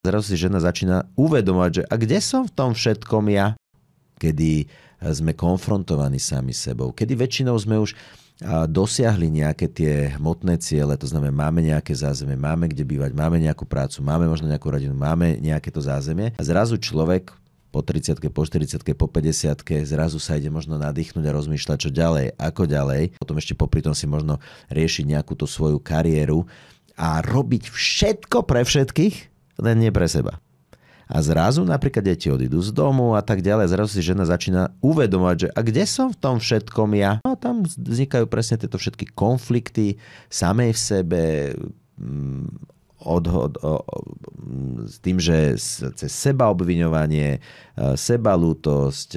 Zrazu si žena začína uvedomovať, že a kde som v tom všetkom ja? Kedy sme konfrontovaní sami sebou, kedy väčšinou sme už dosiahli nejaké tie hmotné ciele, to znamená, máme nejaké zázemie, máme kde bývať, máme nejakú prácu, máme možno nejakú rodinu, máme nejaké to zázemie a zrazu človek po 30-ke, po 40-ke, po 50-ke zrazu sa ide možno nadýchnúť a rozmýšľať, čo ďalej, ako ďalej. Potom ešte popri tom si možno riešiť nejakú tú svoju kariéru a robiť všetko pre všetkých, len nie pre seba. A zrazu napríklad deti odídu z domu a tak ďalej. Zrazu si žena začína uvedomovať, že a kde som v tom všetkom ja? No tam vznikajú presne tieto všetky konflikty samej v sebe, s tým, že cez sebaobviňovanie, sebalútosť,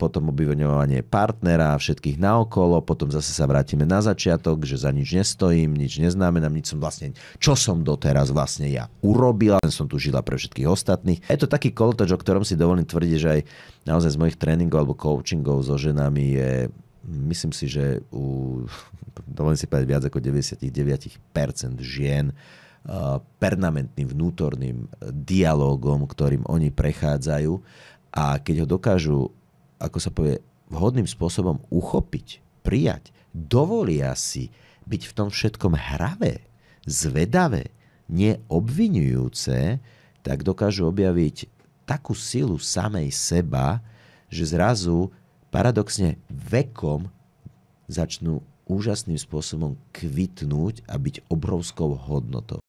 potom obviňovanie partnera, všetkých naokolo, potom zase sa vrátime na začiatok, že za nič nestojím, nič neznamenám, nič som vlastne, čo som doteraz vlastne ja urobila, len som tu žila pre všetkých ostatných. Je to taký kolotoč, o ktorom si dovolím tvrdiť, že aj naozaj z mojich tréningov alebo coachingov so ženami je, myslím si, že dovolím si povedať viac ako 99% žien permanentným vnútorným dialógom, ktorým oni prechádzajú a keď ho dokážu, ako sa povie, vhodným spôsobom uchopiť, prijať, dovolia si byť v tom všetkom hravé, zvedavé, neobviňujúce, tak dokážu objaviť takú silu samej seba, že zrazu paradoxne vekom začnú úžasným spôsobom kvitnúť a byť obrovskou hodnotou.